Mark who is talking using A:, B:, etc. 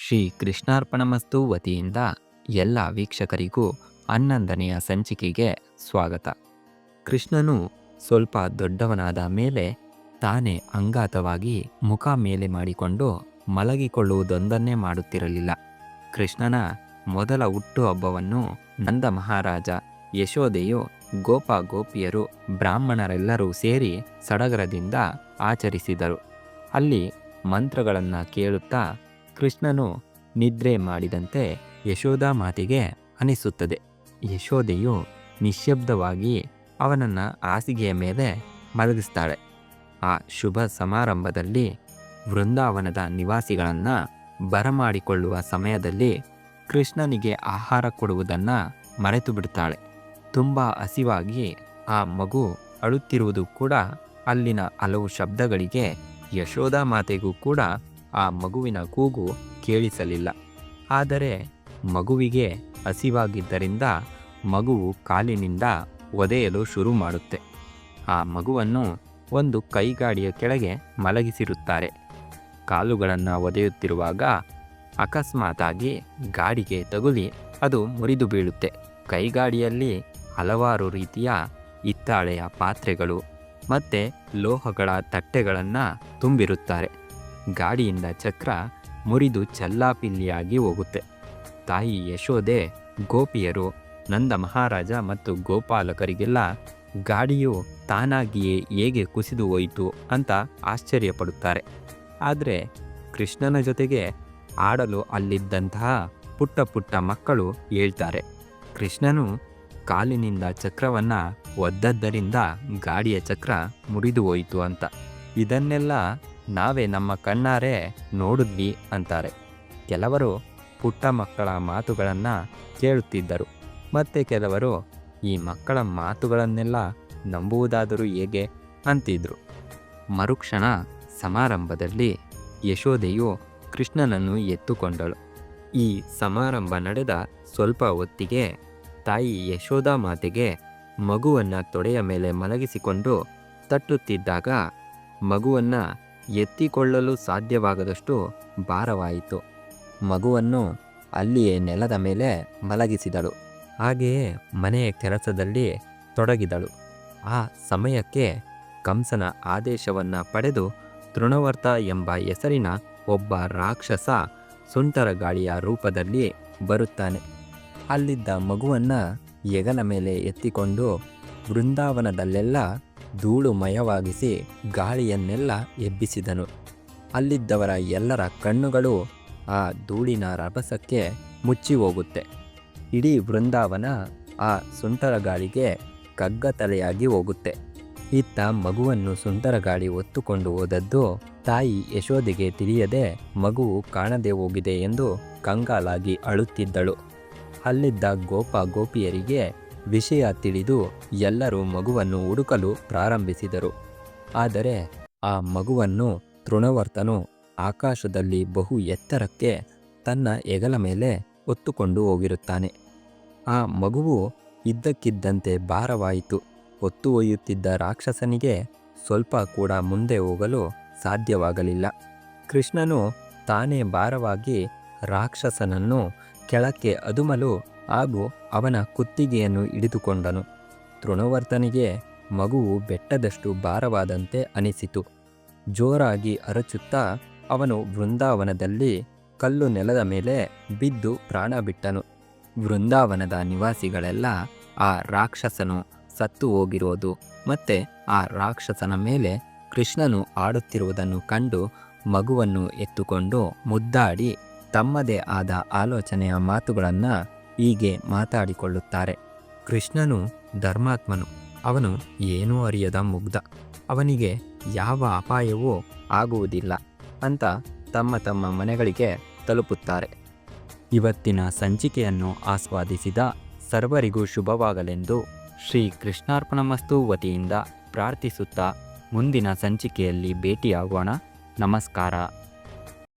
A: ಶ್ರೀ ಕೃಷ್ಣಾರ್ಪಣಮಸ್ತು ವತಿಯಿಂದ ಎಲ್ಲ ವೀಕ್ಷಕರಿಗೂ 11ನೆಯ ಸಂಚಿಕೆಗೆ ಸ್ವಾಗತ. ಕೃಷ್ಣನು ಸ್ವಲ್ಪ ದೊಡ್ಡವನಾದ ಮೇಲೆ ತಾನೇ ಅಂಗಾತವಾಗಿ ಮುಖ ಮೇಲೆ ಮಾಡಿಕೊಂಡು ಮಲಗಿಕೊಳ್ಳುವುದೊಂದನ್ನೇ ಮಾಡುತ್ತಿರಲಿಲ್ಲ. ಕೃಷ್ಣನ ಮೊದಲ ಹುಟ್ಟುಹಬ್ಬವನ್ನು ನಂದ ಮಹಾರಾಜ, ಯಶೋದೆಯು, ಗೋಪ ಗೋಪಿಯರು, ಬ್ರಾಹ್ಮಣರೆಲ್ಲರೂ ಸೇರಿ ಸಡಗರದಿಂದ ಆಚರಿಸಿದರು. ಅಲ್ಲಿ ಮಂತ್ರಗಳನ್ನು ಕೇಳುತ್ತಾ ಕೃಷ್ಣನು ನಿದ್ರೆ ಮಾಡಿದಂತೆ ಯಶೋದಾ ಮಾತೆಗೆ ಅನಿಸುತ್ತದೆ. ಯಶೋದೆಯು ನಿಶ್ಶಬ್ದವಾಗಿ ಅವನನ್ನು ಹಾಸಿಗೆಯ ಮೇಲೆ ಮಲಗಿಸ್ತಾಳೆ. ಆ ಶುಭ ಸಮಾರಂಭದಲ್ಲಿ ವೃಂದಾವನದ ನಿವಾಸಿಗಳನ್ನು ಬರಮಾಡಿಕೊಳ್ಳುವ ಸಮಯದಲ್ಲಿ ಕೃಷ್ಣನಿಗೆ ಆಹಾರ ಕೊಡುವುದನ್ನು ಮರೆತು ಬಿಡುತ್ತಾಳೆ. ತುಂಬ ಹಸಿವಾಗಿ ಆ ಮಗು ಅಳುತ್ತಿರುವುದು ಕೂಡ ಅಲ್ಲಿನ ಹಲವು ಶಬ್ದಗಳಿಗೆ ಯಶೋದಾ ಮಾತೆಗೂ ಕೂಡ ಆ ಮಗುವಿನ ಕೂಗು ಕೇಳಿಸಲಿಲ್ಲ. ಆದರೆ ಮಗುವಿಗೆ ಹಸಿವಾಗಿದ್ದರಿಂದ ಮಗುವು ಕಾಲಿನಿಂದ ಒದೆಯಲು ಶುರು ಮಾಡುತ್ತೆ. ಆ ಮಗುವನ್ನು ಒಂದು ಕೈಗಾಡಿಯ ಕೆಳಗೆ ಮಲಗಿಸಿರುತ್ತಾರೆ. ಕಾಲುಗಳನ್ನು ಒದೆಯುತ್ತಿರುವಾಗ ಅಕಸ್ಮಾತಾಗಿ ಗಾಡಿಗೆ ತಗುಲಿ ಅದು ಮುರಿದು ಬೀಳುತ್ತೆ. ಕೈಗಾಡಿಯಲ್ಲಿ ಹಲವಾರು ರೀತಿಯ ಹಿತ್ತಾಳೆಯ ಪಾತ್ರೆಗಳು ಮತ್ತು ಲೋಹಗಳ ತಟ್ಟೆಗಳನ್ನು ತುಂಬಿರುತ್ತಾರೆ. ಗಾಡಿಯಿಂದ ಚಕ್ರ ಮುರಿದು ಚೆಲ್ಲಾಪಿಲ್ಲಿಯಾಗಿ ಹೋಗುತ್ತೆ. ತಾಯಿ ಯಶೋದೆ, ಗೋಪಿಯರು, ನಂದ ಮಹಾರಾಜ ಮತ್ತು ಗೋಪಾಲಕರಿಗೆಲ್ಲ ಗಾಡಿಯು ತಾನಾಗಿಯೇ ಹೇಗೆ ಕುಸಿದು ಹೋಯಿತು ಅಂತ ಆಶ್ಚರ್ಯಪಡುತ್ತಾರೆ. ಆದರೆ ಕೃಷ್ಣನ ಜೊತೆಗೆ ಆಡಲು ಅಲ್ಲಿದ್ದಂತಹ ಪುಟ್ಟ ಪುಟ್ಟ ಮಕ್ಕಳು ಹೇಳ್ತಾರೆ, ಕೃಷ್ಣನು ಕಾಲಿನಿಂದ ಚಕ್ರವನ್ನು ಒದ್ದದ್ದರಿಂದ ಗಾಡಿಯ ಚಕ್ರ ಮುರಿದು ಹೋಯಿತು ಅಂತ. ಇದನ್ನೆಲ್ಲ ನಾವೇ ನಮ್ಮ ಕಣ್ಣಾರೆ ನೋಡಿದ್ವಿ ಅಂತಾರೆ. ಕೆಲವರು ಪುಟ್ಟ ಮಕ್ಕಳ ಮಾತುಗಳನ್ನು ಕೇಳುತ್ತಿದ್ದರು, ಮತ್ತು ಕೆಲವರು ಈ ಮಕ್ಕಳ ಮಾತುಗಳನ್ನೆಲ್ಲ ನಂಬುವುದಾದರೂ ಹೇಗೆ ಅಂತಿದ್ರು. ಮರುಕ್ಷಣ ಸಮಾರಂಭದಲ್ಲಿ ಯಶೋದೆಯು ಕೃಷ್ಣನನ್ನು ಎತ್ತುಕೊಂಡಳು. ಈ ಸಮಾರಂಭ ನಡೆದ ಸ್ವಲ್ಪ ಹೊತ್ತಿಗೆ ತಾಯಿ ಯಶೋದಾ ಮಾತೆಗೆ ಮಗುವನ್ನು ತೊಡೆಯ ಮೇಲೆ ಮಲಗಿಸಿಕೊಂಡು ತಟ್ಟುತ್ತಿದ್ದಾಗ ಮಗುವನ್ನು ಎತ್ತಿಕೊಳ್ಳಲು ಸಾಧ್ಯವಾಗದಷ್ಟು ಭಾರವಾಯಿತು. ಮಗುವನ್ನು ಅಲ್ಲಿಯೇ ನೆಲದ ಮೇಲೆ ಮಲಗಿಸಿದಳು. ಹಾಗೆಯೇ ಮನೆಯ ಕೆಲಸದಲ್ಲಿ ತೊಡಗಿದಳು. ಆ ಸಮಯಕ್ಕೆ ಕಂಸನ ಆದೇಶವನ್ನು ಪಡೆದು ತೃಣವರ್ತ ಎಂಬ ಹೆಸರಿನ ಒಬ್ಬ ರಾಕ್ಷಸ ಸುಂಟರಗಾಳಿಯ ರೂಪದಲ್ಲಿ ಬರುತ್ತಾನೆ. ಅಲ್ಲಿದ್ದ ಮಗುವನ್ನು ಹೆಗಲ ಮೇಲೆ ಎತ್ತಿಕೊಂಡು ವೃಂದಾವನದಲ್ಲೆಲ್ಲ ಧೂಳುಮಯವಾಗಿಸಿ ಗಾಳಿಯನ್ನೆಲ್ಲ ಎಬ್ಬಿಸಿದನು. ಅಲ್ಲಿದ್ದವರ ಎಲ್ಲರ ಕಣ್ಣುಗಳು ಆ ಧೂಳಿನ ರಭಸಕ್ಕೆ ಮುಚ್ಚಿ ಹೋಗುತ್ತೆ. ಇಡೀ ವೃಂದಾವನ ಆ ಸುಂಟರಗಾಳಿಗೆ ಕಗ್ಗತಲೆಯಾಗಿ ಹೋಗುತ್ತೆ. ಇತ್ತ ಮಗುವನ್ನು ಸುಂಟರಗಾಳಿ ಹೊತ್ತುಕೊಂಡು ಹೋದದ್ದು ತಾಯಿ ಯಶೋದೆಗೆ ತಿಳಿಯದೆ ಮಗುವು ಕಾಣದೆ ಹೋಗಿದೆ ಎಂದು ಕಂಗಾಲಾಗಿ ಅಳುತ್ತಿದ್ದಳು. ಅಲ್ಲಿದ್ದ ಗೋಪ ಗೋಪಿಯರಿಗೆ ವಿಷಯ ತಿಳಿದು ಎಲ್ಲರೂ ಮಗುವನ್ನು ಹುಡುಕಲು ಪ್ರಾರಂಭಿಸಿದರು. ಆದರೆ ಆ ಮಗುವನ್ನು ತೃಣವರ್ತನು ಆಕಾಶದಲ್ಲಿ ಬಹು ಎತ್ತರಕ್ಕೆ ತನ್ನ ಹೆಗಲ ಮೇಲೆ ಹೊತ್ತುಕೊಂಡು ಹೋಗಿರುತ್ತಾನೆ. ಆ ಮಗುವು ಇದ್ದಕ್ಕಿದ್ದಂತೆ ಭಾರವಾಯಿತು. ಹೊತ್ತು ಒಯ್ಯುತ್ತಿದ್ದ ರಾಕ್ಷಸನಿಗೆ ಸ್ವಲ್ಪ ಕೂಡ ಮುಂದೆ ಹೋಗಲು ಸಾಧ್ಯವಾಗಲಿಲ್ಲ. ಕೃಷ್ಣನು ತಾನೇ ಭಾರವಾಗಿ ರಾಕ್ಷಸನನ್ನು ಕೆಳಕ್ಕೆ ಅದುಮಲು ಹಾಗೂ ಅವನ ಕುತ್ತಿಗೆಯನ್ನು ಹಿಡಿದುಕೊಂಡನು. ತೃಣವರ್ತನಿಗೆ ಮಗುವು ಬೆಟ್ಟದಷ್ಟು ಭಾರವಾದಂತೆ ಅನಿಸಿತು. ಜೋರಾಗಿ ಅರಚುತ್ತಾ ಅವನು ವೃಂದಾವನದಲ್ಲಿ ಕಲ್ಲು ನೆಲದ ಮೇಲೆ ಬಿದ್ದು ಪ್ರಾಣ ಬಿಟ್ಟನು. ವೃಂದಾವನದ ನಿವಾಸಿಗಳೆಲ್ಲ ಆ ರಾಕ್ಷಸನು ಸತ್ತು ಹೋಗಿರೋದು ಮತ್ತು ಆ ರಾಕ್ಷಸನ ಮೇಲೆ ಕೃಷ್ಣನು ಆಡುತ್ತಿರುವುದನ್ನು ಕಂಡು ಮಗುವನ್ನು ಎತ್ತುಕೊಂಡು ಮುದ್ದಾಡಿ ತಮ್ಮದೇ ಆದ ಆಲೋಚನೆಯ ಮಾತುಗಳನ್ನು ಹೀಗೆ ಮಾತಾಡಿಕೊಳ್ಳುತ್ತಾರೆ. ಕೃಷ್ಣನು ಧರ್ಮಾತ್ಮನು, ಅವನು ಏನೂ ಅರಿಯದ ಮುಗ್ಧ, ಅವನಿಗೆ ಯಾವ ಅಪಾಯವೂ ಆಗುವುದಿಲ್ಲ ಅಂತ ತಮ್ಮ ತಮ್ಮ ಮನೆಗಳಿಗೆ ತಲುಪುತ್ತಾರೆ. ಇವತ್ತಿನ ಸಂಚಿಕೆಯನ್ನು ಆಸ್ವಾದಿಸಿದ ಸರ್ವರಿಗೂ ಶುಭವಾಗಲೆಂದು ಶ್ರೀ ಕೃಷ್ಣಾರ್ಪಣಮಸ್ತು ವತಿಯಿಂದ ಪ್ರಾರ್ಥಿಸುತ್ತಾ ಮುಂದಿನ ಸಂಚಿಕೆಯಲ್ಲಿ ಭೇಟಿಯಾಗೋಣ. ನಮಸ್ಕಾರ.